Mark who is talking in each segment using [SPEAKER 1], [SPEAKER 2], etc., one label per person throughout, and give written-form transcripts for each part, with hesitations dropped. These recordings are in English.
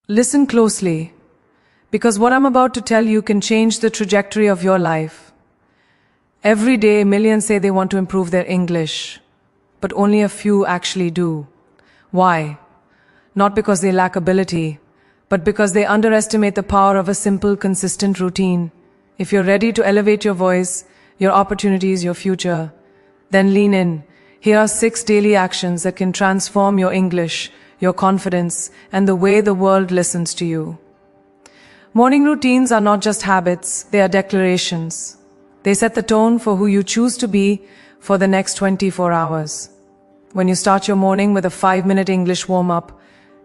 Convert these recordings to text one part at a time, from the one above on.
[SPEAKER 1] Listen closely, because what I'm about to tell you can change the trajectory of your life. Every day, millions say they want to improve their English, but only a few actually do. Why? Not because they lack ability, but because they underestimate the power of a simple, consistent routine. If you're ready to elevate your voice, your opportunities, your future, then lean in. Here are 6 daily actions that can transform your English, your confidence, and the way the world listens to you. Morning routines are not just habits, they are declarations. They set the tone for who you choose to be for the next 24 hours. When you start your morning with a 5-minute English warm-up,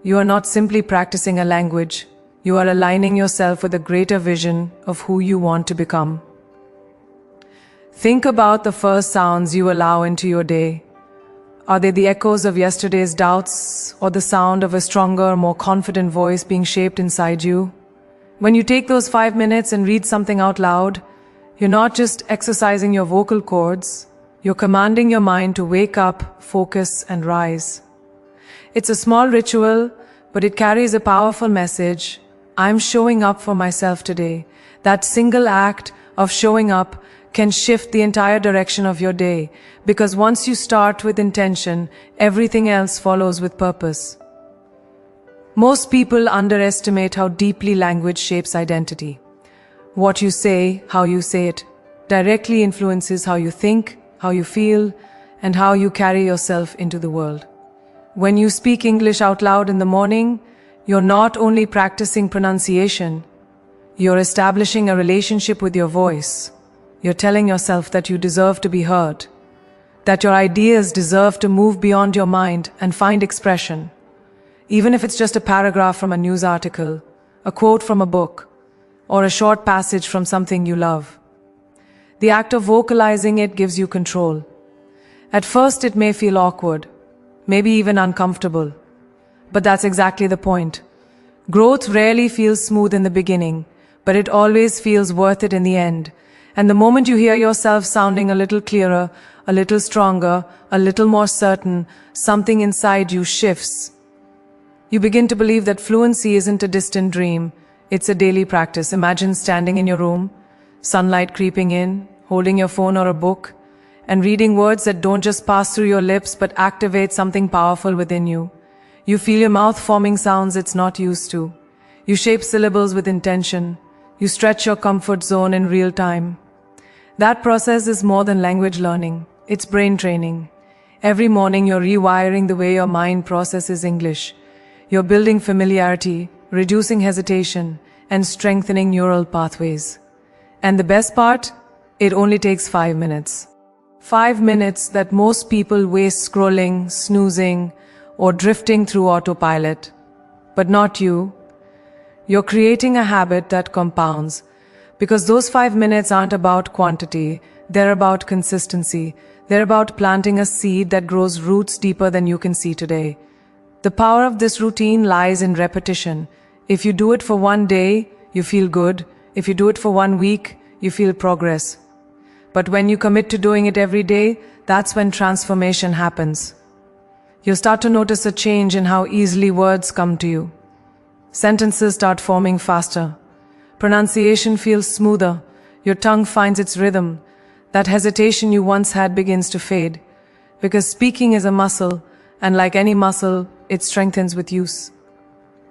[SPEAKER 1] you are not simply practicing a language, you are aligning yourself with a greater vision of who you want to become. Think about the first sounds you allow into your day. Are they the echoes of yesterday's doubts, or the sound of a stronger, more confident voice being shaped inside you? When you take those 5 minutes and read something out loud, you're not just exercising your vocal cords, you're commanding your mind to wake up, focus, and rise. It's a small ritual, but it carries a powerful message. I'm showing up for myself today. That single act of showing up can shift the entire direction of your day, because once you start with intention, everything else follows with purpose. Most people underestimate how deeply language shapes identity. What you say, how you say it, directly influences how you think, how you feel, and how you carry yourself into the world. When you speak English out loud in the morning, you're not only practicing pronunciation, you're establishing a relationship with your voice. You're telling yourself that you deserve to be heard, that your ideas deserve to move beyond your mind and find expression. Even if it's just a paragraph from a news article, a quote from a book, or a short passage from something you love. The act of vocalizing it gives you control. At first it may feel awkward, maybe even uncomfortable, but that's exactly the point. Growth rarely feels smooth in the beginning, but it always feels worth it in the end. And the moment you hear yourself sounding a little clearer, a little stronger, a little more certain, something inside you shifts. You begin to believe that fluency isn't a distant dream, it's a daily practice. Imagine standing in your room, sunlight creeping in, holding your phone or a book, and reading words that don't just pass through your lips but activate something powerful within you. You feel your mouth forming sounds it's not used to. You shape syllables with intention. You stretch your comfort zone in real time. That process is more than language learning. It's brain training. Every morning you're rewiring the way your mind processes English. You're building familiarity, reducing hesitation, and strengthening neural pathways. And the best part? It only takes 5 minutes. 5 minutes that most people waste scrolling, snoozing, or drifting through autopilot. But not you. You're creating a habit that compounds. Because those 5 minutes aren't about quantity, they're about consistency. They're about planting a seed that grows roots deeper than you can see today. The power of this routine lies in repetition. If you do it for 1 day, you feel good. If you do it for 1 week, you feel progress. But when you commit to doing it every day, that's when transformation happens. You'll start to notice a change in how easily words come to you. Sentences start forming faster. Pronunciation feels smoother. Your tongue finds its rhythm. That hesitation you once had begins to fade. Because speaking is a muscle, and like any muscle, it strengthens with use.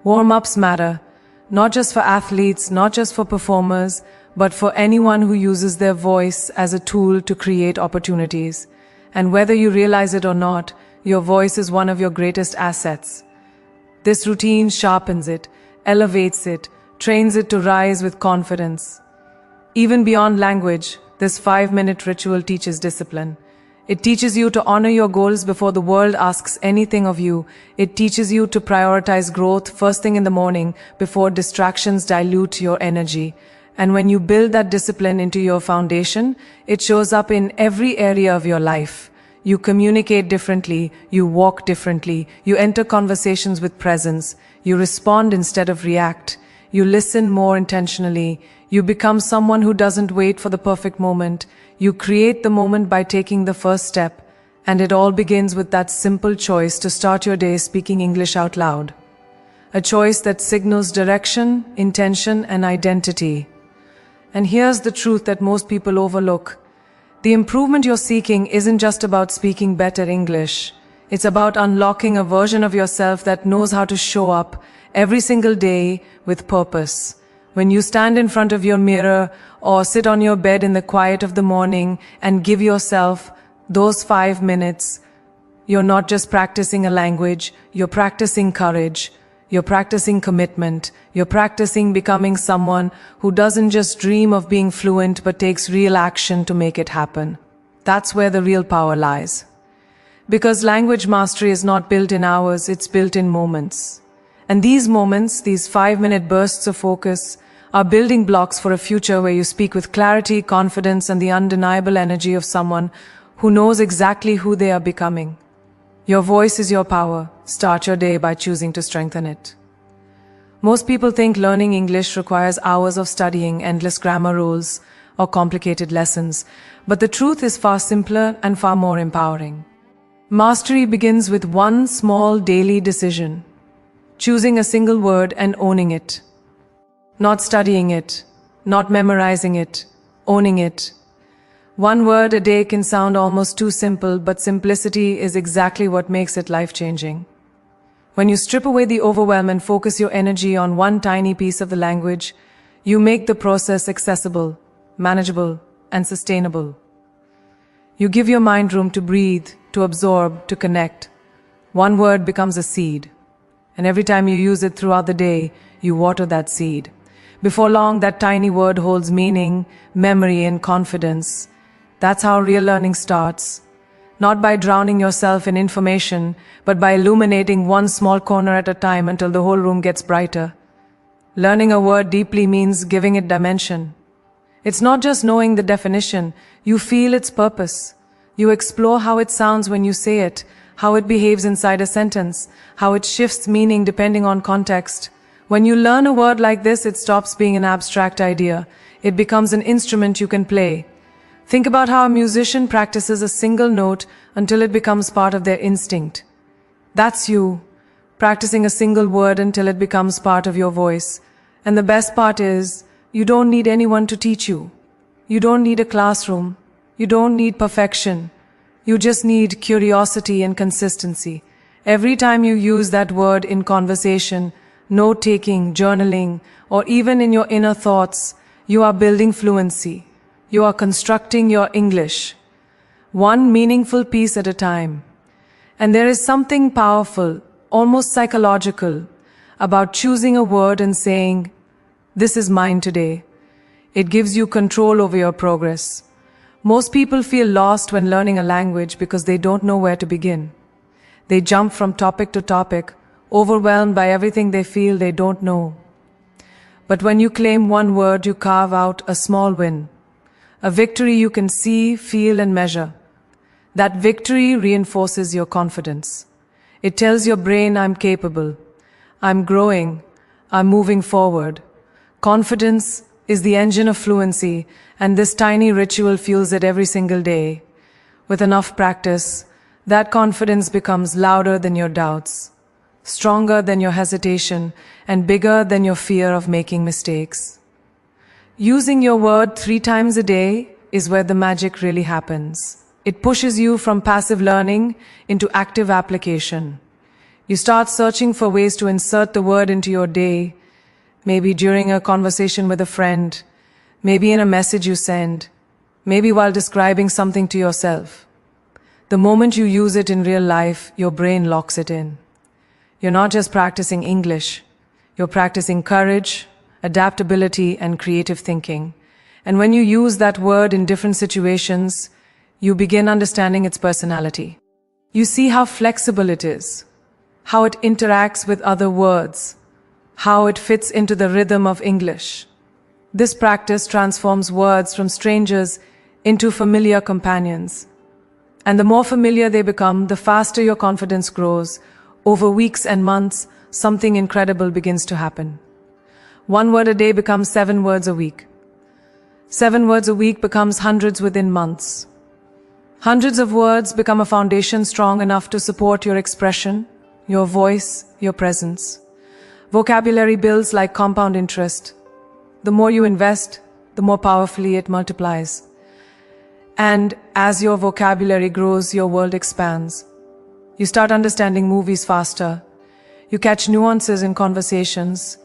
[SPEAKER 1] Warm-ups matter, not just for athletes, not just for performers, but for anyone who uses their voice as a tool to create opportunities. And whether you realize it or not, your voice is one of your greatest assets. This routine sharpens it, elevates it, trains it to rise with confidence. Even beyond language, this 5-minute ritual teaches discipline. It teaches you to honor your goals before the world asks anything of you. It teaches you to prioritize growth first thing in the morning before distractions dilute your energy. And when you build that discipline into your foundation, it shows up in every area of your life. You communicate differently, you walk differently, you enter conversations with presence, you respond instead of react. You listen more intentionally. You become someone who doesn't wait for the perfect moment. You create the moment by taking the first step. And it all begins with that simple choice to start your day speaking English out loud. a choice that signals direction, intention, and identity. And here's the truth that most people overlook. The improvement you're seeking isn't just about speaking better English. It's about unlocking a version of yourself that knows how to show up every single day with purpose. When you stand in front of your mirror or sit on your bed in the quiet of the morning and give yourself those 5 minutes, you're not just practicing a language, you're practicing courage, you're practicing commitment, you're practicing becoming someone who doesn't just dream of being fluent but takes real action to make it happen. That's where the real power lies. Because language mastery is not built in hours, it's built in moments. And these moments, these 5-minute bursts of focus, are building blocks for a future where you speak with clarity, confidence, and the undeniable energy of someone who knows exactly who they are becoming. Your voice is your power. Start your day by choosing to strengthen it. Most people think learning English requires hours of studying, endless grammar rules, or complicated lessons, but the truth is far simpler and far more empowering. Mastery begins with one small daily decision: choosing a single word and owning it. Not studying it, not memorizing it, owning it. One word a day can sound almost too simple, but simplicity is exactly what makes it life-changing. When you strip away the overwhelm and focus your energy on one tiny piece of the language, you make the process accessible, manageable, and sustainable. You give your mind room to breathe, to absorb, to connect. One word becomes a seed, and every time you use it throughout the day, you water that seed. Before long, that tiny word holds meaning, memory, and confidence. That's how real learning starts. Not by drowning yourself in information, but by illuminating one small corner at a time until the whole room gets brighter. Learning a word deeply means giving it dimension. It's not just knowing the definition, you feel its purpose. You explore how it sounds when you say it, how it behaves inside a sentence, how it shifts meaning depending on context. When you learn a word like this, it stops being an abstract idea. It becomes an instrument you can play. Think about how a musician practices a single note until it becomes part of their instinct. That's you, practicing a single word until it becomes part of your voice. And the best part is, you don't need anyone to teach you. You don't need a classroom. You don't need perfection. You just need curiosity and consistency. Every time you use that word in conversation, note-taking, journaling, or even in your inner thoughts, you are building fluency. You are constructing your English, one meaningful piece at a time. And there is something powerful, almost psychological, about choosing a word and saying, "This is mine today." It gives you control over your progress. Most people feel lost when learning a language because they don't know where to begin. They jump from topic to topic, overwhelmed by everything they feel they don't know. But when you claim one word, you carve out a small win, a victory you can see, feel, and measure. That victory reinforces your confidence. It tells your brain, "I'm capable, I'm growing, I'm moving forward." Confidence is the engine of fluency, and this tiny ritual fuels it every single day. With enough practice, that confidence becomes louder than your doubts, stronger than your hesitation, and bigger than your fear of making mistakes. Using your word 3 times a day is where the magic really happens. It pushes you from passive learning into active application. You start searching for ways to insert the word into your day, maybe during a conversation with a friend, maybe in a message you send, maybe while describing something to yourself. The moment you use it in real life, your brain locks it in. You're not just practicing English, you're practicing courage, adaptability, and creative thinking. And when you use that word in different situations, you begin understanding its personality. You see how flexible it is, how it interacts with other words, how it fits into the rhythm of English. This practice transforms words from strangers into familiar companions. And the more familiar they become, the faster your confidence grows. Over weeks and months, something incredible begins to happen. 1 word a day becomes 7 words a week. 7 words a week becomes hundreds within months. Hundreds of words become a foundation strong enough to support your expression, your voice, your presence. Vocabulary builds like compound interest. The more you invest, the more powerfully it multiplies. And as your vocabulary grows, your world expands. You start understanding movies faster. You catch nuances in conversations.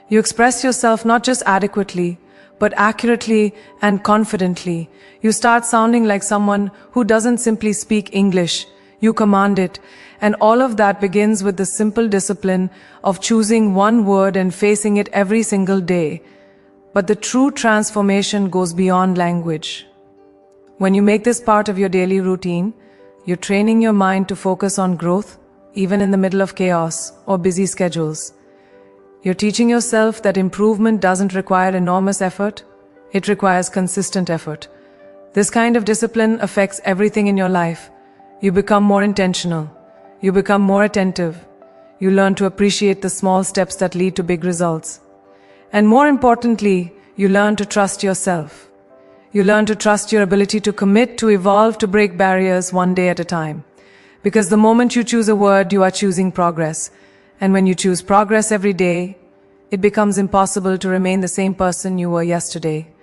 [SPEAKER 1] You express yourself not just adequately, but accurately and confidently. You start sounding like someone who doesn't simply speak English. You command it. And all of that begins with the simple discipline of choosing one word and facing it every single day. But the true transformation goes beyond language. When you make this part of your daily routine, you're training your mind to focus on growth, even in the middle of chaos or busy schedules. You're teaching yourself that improvement doesn't require enormous effort, it requires consistent effort. This kind of discipline affects everything in your life. You become more intentional. You become more attentive. You learn to appreciate the small steps that lead to big results. And more importantly, you learn to trust yourself. You learn to trust your ability to commit, to evolve, to break barriers one day at a time. Because the moment you choose a word, you are choosing progress. And when you choose progress every day, it becomes impossible to remain the same person you were yesterday.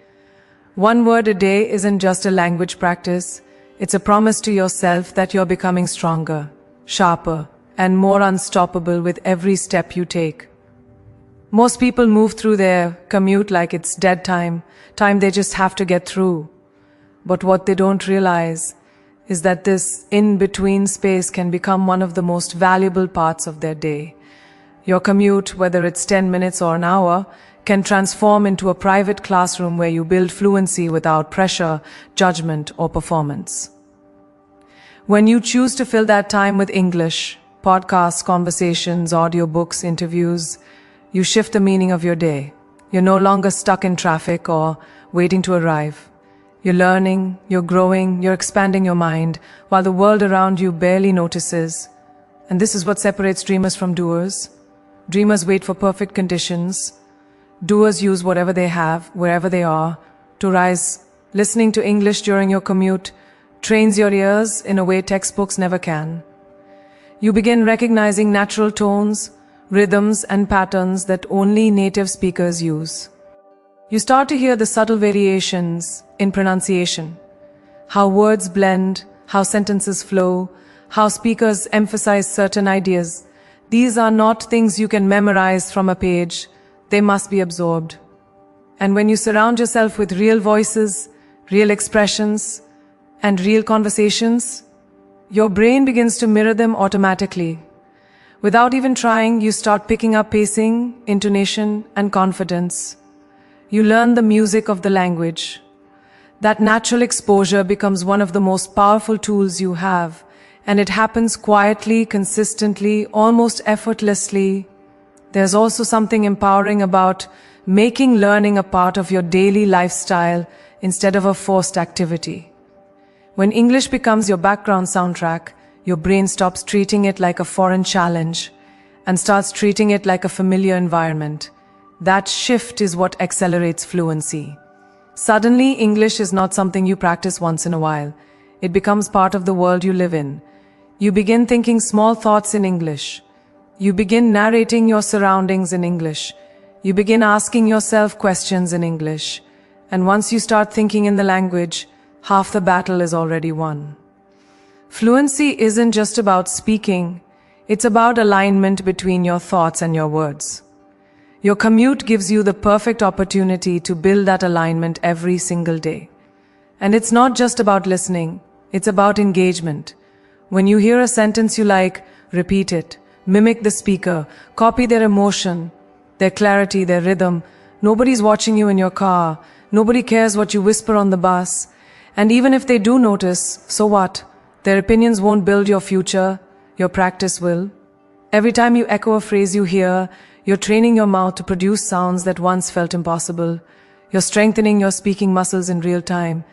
[SPEAKER 1] One word a day isn't just a language practice. It's a promise to yourself that you're becoming stronger, sharper, and more unstoppable with every step you take. Most people move through their commute like it's dead time they just have to get through. But what they don't realize is that this in-between space can become one of the most valuable parts of their day. Your commute, whether it's 10 minutes or an hour, can transform into a private classroom where you build fluency without pressure, judgment, or performance. When you choose to fill that time with English, podcasts, conversations, audiobooks, interviews, you shift the meaning of your day. You're no longer stuck in traffic or waiting to arrive. You're learning, you're growing, you're expanding your mind, while the world around you barely notices. And this is what separates dreamers from doers. Dreamers wait for perfect conditions. Doers use whatever they have, wherever they are, to rise. Listening to English during your commute trains your ears in a way textbooks never can. You begin recognizing natural tones, rhythms, and patterns that only native speakers use. You start to hear the subtle variations in pronunciation, how words blend, how sentences flow, how speakers emphasize certain ideas. These are not things you can memorize from a page. They must be absorbed. And when you surround yourself with real voices, real expressions, and real conversations, your brain begins to mirror them automatically. Without even trying, you start picking up pacing, intonation, and confidence. You learn the music of the language. That natural exposure becomes one of the most powerful tools you have, and it happens quietly, consistently, almost effortlessly. There's also something empowering about making learning a part of your daily lifestyle instead of a forced activity. When English becomes your background soundtrack, your brain stops treating it like a foreign challenge and starts treating it like a familiar environment. That shift is what accelerates fluency. Suddenly, English is not something you practice once in a while. It becomes part of the world you live in. You begin thinking small thoughts in English. You begin narrating your surroundings in English. You begin asking yourself questions in English. And once you start thinking in the language, half the battle is already won. Fluency isn't just about speaking. It's about alignment between your thoughts and your words. Your commute gives you the perfect opportunity to build that alignment every single day. And it's not just about listening. It's about engagement. When you hear a sentence you like, repeat it. Mimic the speaker. Copy their emotion, their clarity, their rhythm. Nobody's watching you in your car. Nobody cares what you whisper on the bus. And even if they do notice, so what? Their opinions won't build your future. Your practice will. Every time you echo a phrase you hear, you're training your mouth to produce sounds that once felt impossible. You're strengthening your speaking muscles in real time.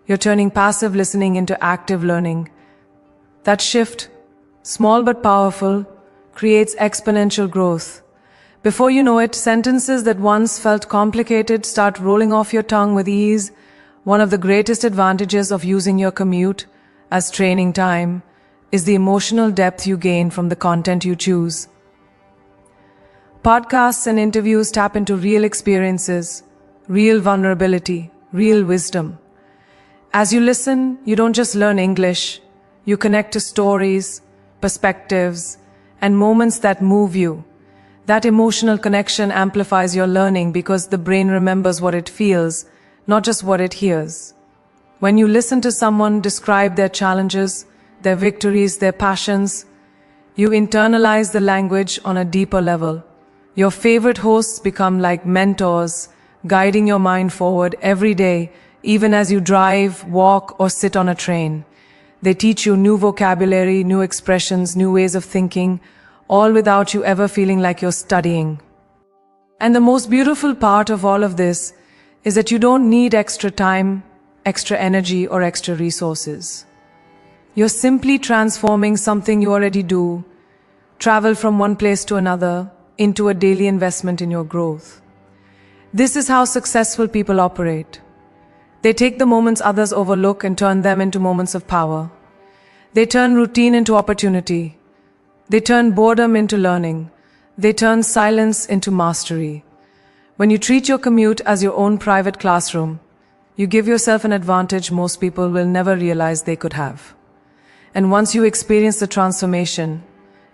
[SPEAKER 1] You're turning passive listening into active learning. That shift, small but powerful, creates exponential growth. Before you know it, sentences that once felt complicated start rolling off your tongue with ease. One of the greatest advantages of using your commute as training time is the emotional depth you gain from the content you choose. Podcasts and interviews tap into real experiences, real vulnerability, real wisdom. As you listen, you don't just learn English, you connect to stories, perspectives, and moments that move you. That emotional connection amplifies your learning because the brain remembers what it feels, not just what it hears. When you listen to someone describe their challenges, their victories, their passions, you internalize the language on a deeper level. Your favorite hosts become like mentors, guiding your mind forward every day, even as you drive, walk, or sit on a train. They teach you new vocabulary, new expressions, new ways of thinking, all without you ever feeling like you're studying. And the most beautiful part of all of this is that you don't need extra time, extra energy, or extra resources. You're simply transforming something you already do, travel from one place to another, into a daily investment in your growth. This is how successful people operate. They take the moments others overlook and turn them into moments of power. They turn routine into opportunity. They turn boredom into learning. They turn silence into mastery. When you treat your commute as your own private classroom, you give yourself an advantage most people will never realize they could have. And once you experience the transformation,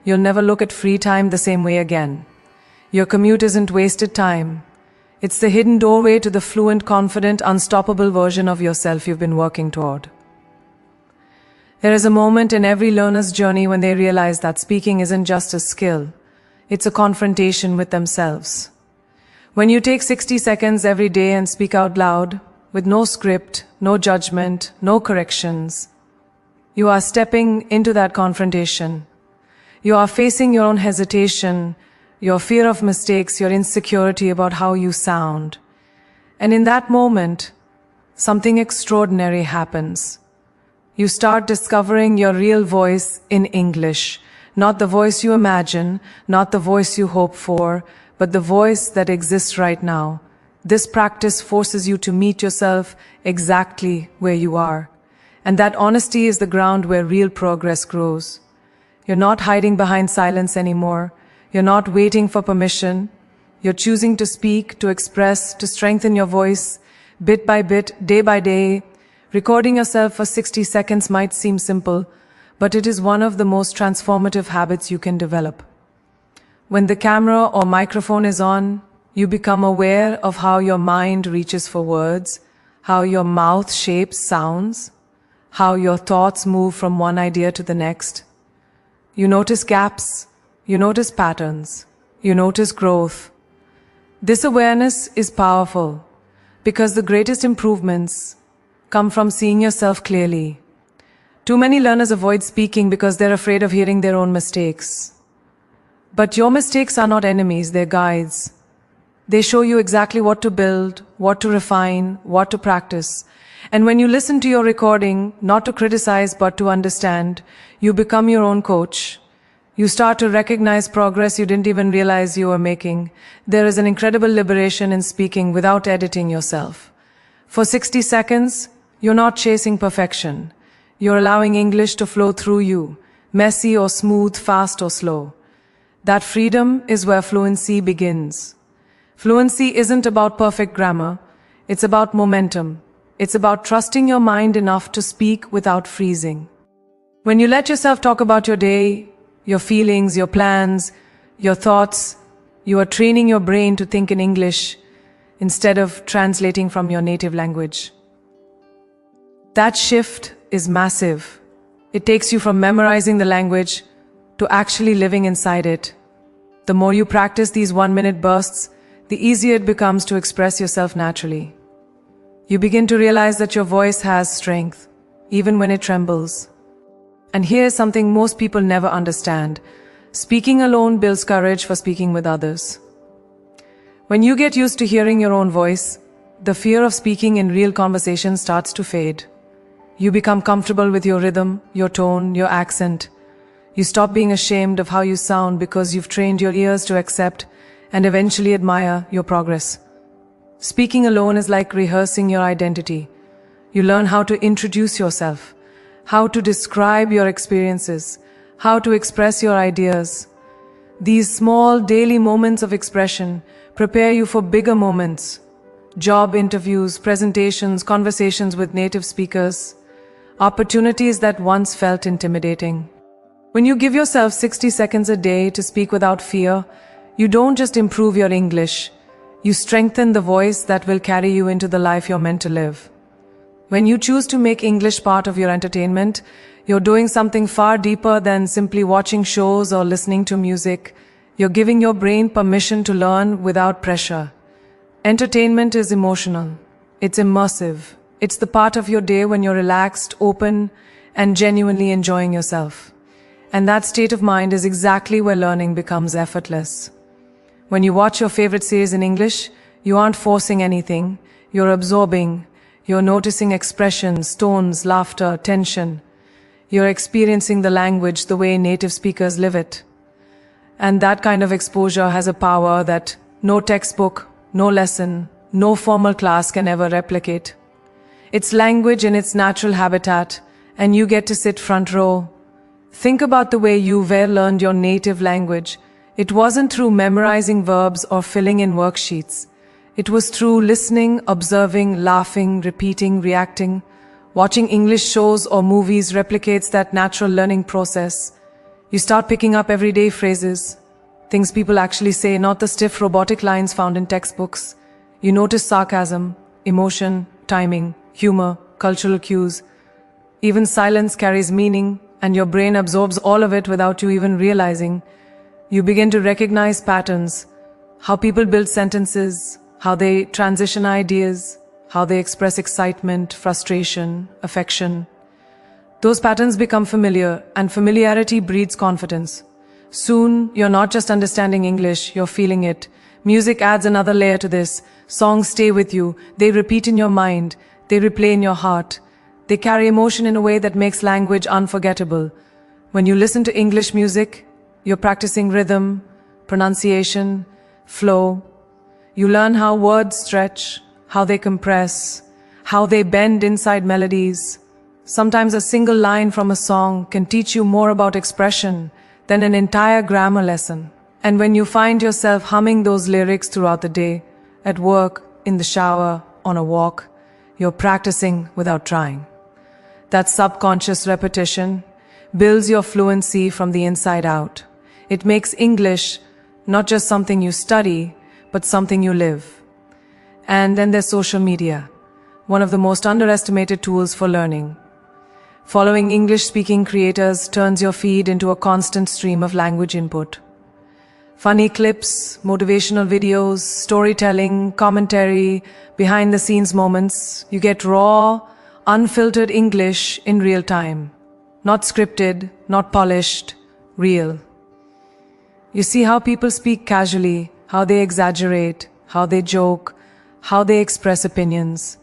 [SPEAKER 1] you'll never look at free time the same way again. Your commute isn't wasted time. It's the hidden doorway to the fluent, confident, unstoppable version of yourself you've been working toward. There is a moment in every learner's journey when they realize that speaking isn't just a skill, it's a confrontation with themselves. When you take 60 seconds every day and speak out loud, with no script, no judgment, no corrections, you are stepping into that confrontation. You are facing your own hesitation, your fear of mistakes, your insecurity about how you sound. And in that moment, something extraordinary happens. You start discovering your real voice in English, not the voice you imagine, not the voice you hope for, but the voice that exists right now. This practice forces you to meet yourself exactly where you are. And that honesty is the ground where real progress grows. You're not hiding behind silence anymore. You're not waiting for permission. You're choosing to speak, to express, to strengthen your voice, bit by bit, day by day. Recording yourself for 60 seconds might seem simple, but it is one of the most transformative habits you can develop. When the camera or microphone is on, you become aware of how your mind reaches for words, how your mouth shapes sounds, how your thoughts move from one idea to the next. You notice gaps, you notice patterns, you notice growth. This awareness is powerful because the greatest improvements come from seeing yourself clearly. Too many learners avoid speaking because they're afraid of hearing their own mistakes. But your mistakes are not enemies, they're guides. They show you exactly what to build, what to refine, what to practice. And when you listen to your recording, not to criticize but to understand, you become your own coach. You start to recognize progress you didn't even realize you were making. There is an incredible liberation in speaking without editing yourself. For 60 seconds, you're not chasing perfection. You're allowing English to flow through you, messy or smooth, fast or slow. That freedom is where fluency begins. Fluency isn't about perfect grammar. It's about momentum. It's about trusting your mind enough to speak without freezing. When you let yourself talk about your day, your feelings, your plans, your thoughts, you are training your brain to think in English instead of translating from your native language. That shift is massive. It takes you from memorizing the language to actually living inside it. The more you practice these 1-minute bursts, the easier it becomes to express yourself naturally. You begin to realize that your voice has strength, even when it trembles. And here's something most people never understand. Speaking alone builds courage for speaking with others. When you get used to hearing your own voice, the fear of speaking in real conversation starts to fade. You become comfortable with your rhythm, your tone, your accent. You stop being ashamed of how you sound because you've trained your ears to accept and eventually admire your progress. Speaking alone is like rehearsing your identity. You learn how to introduce yourself, how to describe your experiences, how to express your ideas. These small daily moments of expression prepare you for bigger moments. Job interviews, presentations, conversations with native speakers, opportunities that once felt intimidating. When you give yourself 60 seconds a day to speak without fear, you don't just improve your English, you strengthen the voice that will carry you into the life you're meant to live. When you choose to make English part of your entertainment, you're doing something far deeper than simply watching shows or listening to music. You're giving your brain permission to learn without pressure. Entertainment is emotional. It's immersive. It's the part of your day when you're relaxed, open, and genuinely enjoying yourself. And that state of mind is exactly where learning becomes effortless. When you watch your favorite series in English, you aren't forcing anything. You're absorbing. You're noticing expressions, tones, laughter, tension. You're experiencing the language the way native speakers live it. And that kind of exposure has a power that no textbook, no lesson, no formal class can ever replicate. It's language in its natural habitat, and you get to sit front row. Think about the way you learned your native language. It wasn't through memorizing verbs or filling in worksheets. It was through listening, observing, laughing, repeating, reacting. Watching English shows or movies replicates that natural learning process. You start picking up everyday phrases, things people actually say, not the stiff robotic lines found in textbooks. You notice sarcasm, emotion, timing, humor, cultural cues. Even silence carries meaning, and your brain absorbs all of it without you even realizing. You begin to recognize patterns, how people build sentences, how they transition ideas, how they express excitement, frustration, affection. Those patterns become familiar, and familiarity breeds confidence. Soon, you're not just understanding English, you're feeling it. Music adds another layer to this. Songs stay with you. They repeat in your mind. They replay in your heart. They carry emotion in a way that makes language unforgettable. When you listen to English music, you're practicing rhythm, pronunciation, flow. You learn how words stretch, how they compress, how they bend inside melodies. Sometimes a single line from a song can teach you more about expression than an entire grammar lesson. And when you find yourself humming those lyrics throughout the day, at work, in the shower, on a walk, you're practicing without trying. That subconscious repetition builds your fluency from the inside out. It makes English not just something you study, but something you live. And then there's social media, one of the most underestimated tools for learning. Following English-speaking creators turns your feed into a constant stream of language input. Funny clips, motivational videos, storytelling, commentary, behind-the-scenes moments. You get raw, unfiltered English in real time. Not scripted, not polished, real. You see how people speak casually, how they exaggerate, how they joke, how they express opinions.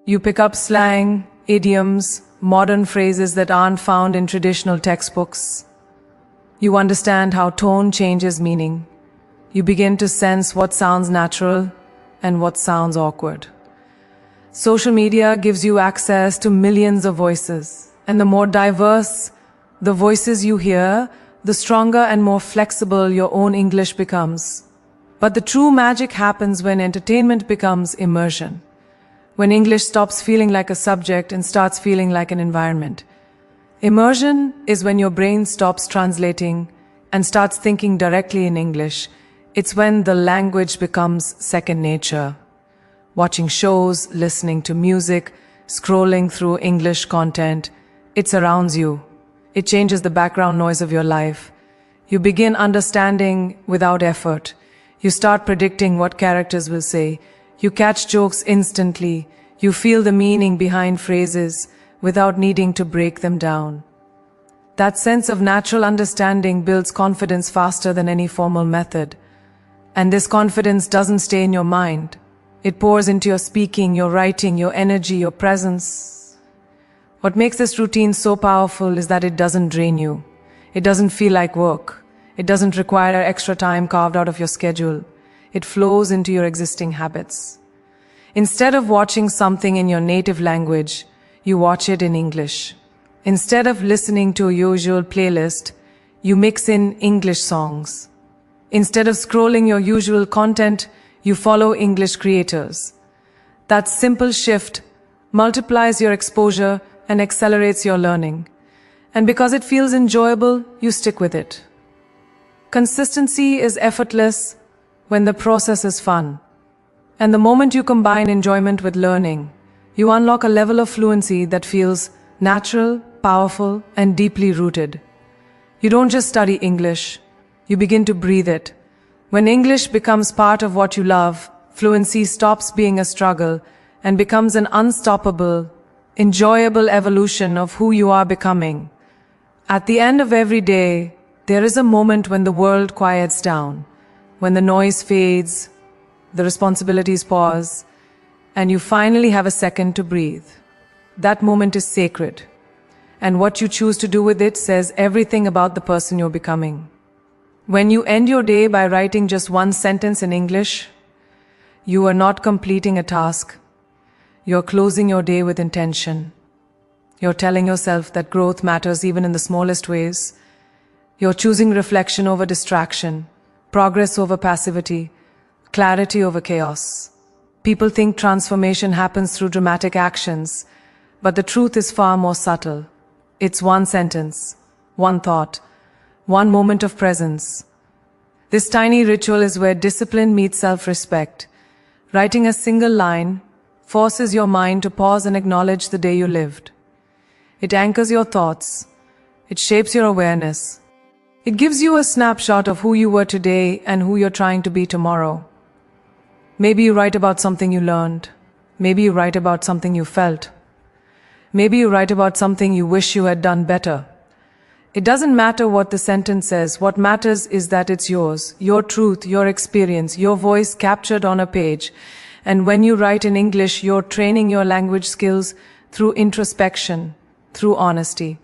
[SPEAKER 1] You pick up slang, idioms, modern phrases that aren't found in traditional textbooks. You understand how tone changes meaning. You begin to sense what sounds natural and what sounds awkward. Social media gives you access to millions of voices, and the more diverse the voices you hear, the stronger and more flexible your own English becomes. But the true magic happens when entertainment becomes immersion. When English stops feeling like a subject and starts feeling like an environment. Immersion is when your brain stops translating and starts thinking directly in English. It's when the language becomes second nature. Watching shows, listening to music, scrolling through English content, it surrounds you. It changes the background noise of your life. You begin understanding without effort. You start predicting what characters will say. You catch jokes instantly. You feel the meaning behind phrases without needing to break them down. That sense of natural understanding builds confidence faster than any formal method. And this confidence doesn't stay in your mind. It pours into your speaking, your writing, your energy, your presence. What makes this routine so powerful is that it doesn't drain you. It doesn't feel like work. It doesn't require extra time carved out of your schedule. It flows into your existing habits. Instead of watching something in your native language, you watch it in English. Instead of listening to a usual playlist, you mix in English songs. Instead of scrolling your usual content, you follow English creators. That simple shift multiplies your exposure and accelerates your learning. And because it feels enjoyable, you stick with it. Consistency is effortless when the process is fun. And the moment you combine enjoyment with learning, you unlock a level of fluency that feels natural, powerful, and deeply rooted. You don't just study English, you begin to breathe it. When English becomes part of what you love, fluency stops being a struggle and becomes an unstoppable, enjoyable evolution of who you are becoming. At the end of every day, there is a moment when the world quiets down, when the noise fades, the responsibilities pause, and you finally have a second to breathe. That moment is sacred, and what you choose to do with it says everything about the person you're becoming. When you end your day by writing just one sentence in English, you are not completing a task. You're closing your day with intention. You're telling yourself that growth matters even in the smallest ways. You're choosing reflection over distraction, progress over passivity, clarity over chaos. People think transformation happens through dramatic actions, but the truth is far more subtle. It's one sentence, one thought, one moment of presence. This tiny ritual is where discipline meets self-respect. Writing a single line forces your mind to pause and acknowledge the day you lived. It anchors your thoughts. It shapes your awareness. It gives you a snapshot of who you were today and who you're trying to be tomorrow. Maybe you write about something you learned. Maybe you write about something you felt. Maybe you write about something you wish you had done better. It doesn't matter what the sentence says. What matters is that it's yours, your truth, your experience, your voice captured on a page. And when you write in English, you're training your language skills through introspection, through honesty.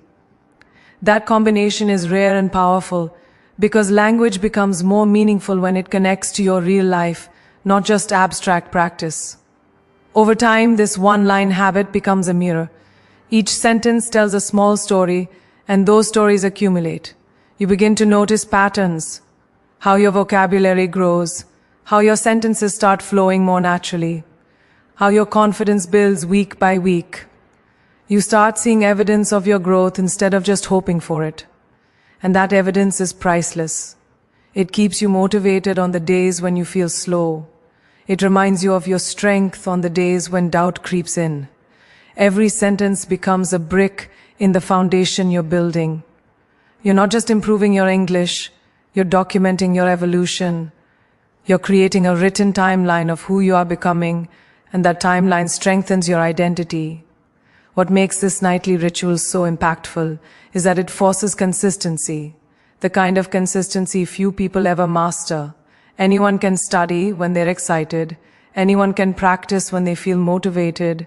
[SPEAKER 1] That combination is rare and powerful because language becomes more meaningful when it connects to your real life, not just abstract practice. Over time, this one-line habit becomes a mirror. Each sentence tells a small story, and those stories accumulate. You begin to notice patterns, how your vocabulary grows, how your sentences start flowing more naturally, how your confidence builds week by week. You start seeing evidence of your growth instead of just hoping for it. And that evidence is priceless. It keeps you motivated on the days when you feel slow. It reminds you of your strength on the days when doubt creeps in. Every sentence becomes a brick in the foundation you're building. You're not just improving your English, you're documenting your evolution. You're creating a written timeline of who you are becoming, and that timeline strengthens your identity. What makes this nightly ritual so impactful is that it forces consistency, the kind of consistency few people ever master. Anyone can study when they're excited, anyone can practice when they feel motivated,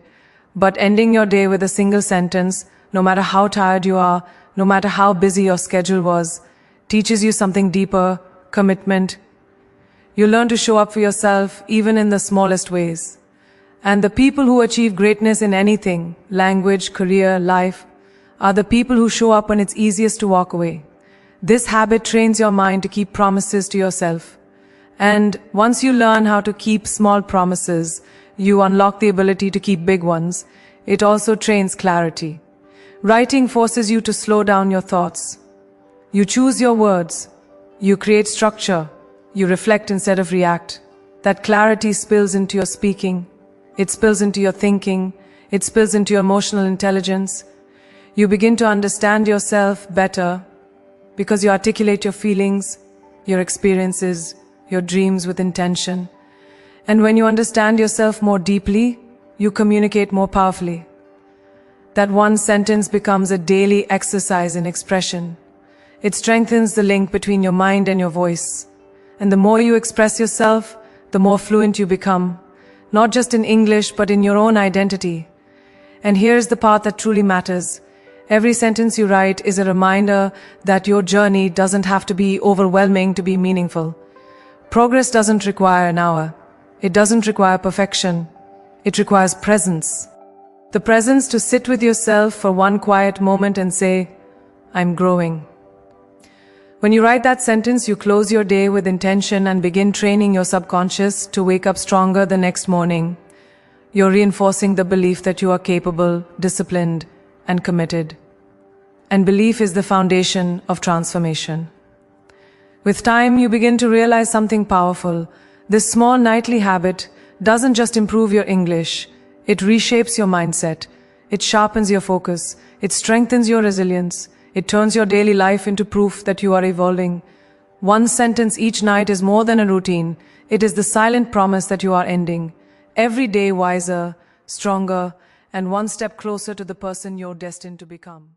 [SPEAKER 1] but ending your day with a single sentence, no matter how tired you are, no matter how busy your schedule was, teaches you something deeper: commitment. You learn to show up for yourself even in the smallest ways. And the people who achieve greatness in anything, language, career, life, are the people who show up when it's easiest to walk away. This habit trains your mind to keep promises to yourself. And once you learn how to keep small promises, you unlock the ability to keep big ones. It also trains clarity. Writing forces you to slow down your thoughts. You choose your words. You create structure. You reflect instead of react. That clarity spills into your speaking. It spills into your thinking. It spills into your emotional intelligence. You begin to understand yourself better because you articulate your feelings, your experiences, your dreams with intention. And when you understand yourself more deeply, you communicate more powerfully. That one sentence becomes a daily exercise in expression. It strengthens the link between your mind and your voice. And the more you express yourself, the more fluent you become, not just in English, but in your own identity. And here's the part that truly matters. Every sentence you write is a reminder that your journey doesn't have to be overwhelming to be meaningful. Progress doesn't require an hour. It doesn't require perfection. It requires presence. The presence to sit with yourself for one quiet moment and say, I'm growing. When you write that sentence, you close your day with intention and begin training your subconscious to wake up stronger the next morning. You're reinforcing the belief that you are capable, disciplined, and committed. And belief is the foundation of transformation. With time, you begin to realize something powerful. This small nightly habit doesn't just improve your English, it reshapes your mindset. It sharpens your focus. It strengthens your resilience. It turns your daily life into proof that you are evolving. One sentence each night is more than a routine. It is the silent promise that you are ending. Every day wiser, stronger, and one step closer to the person you're destined to become.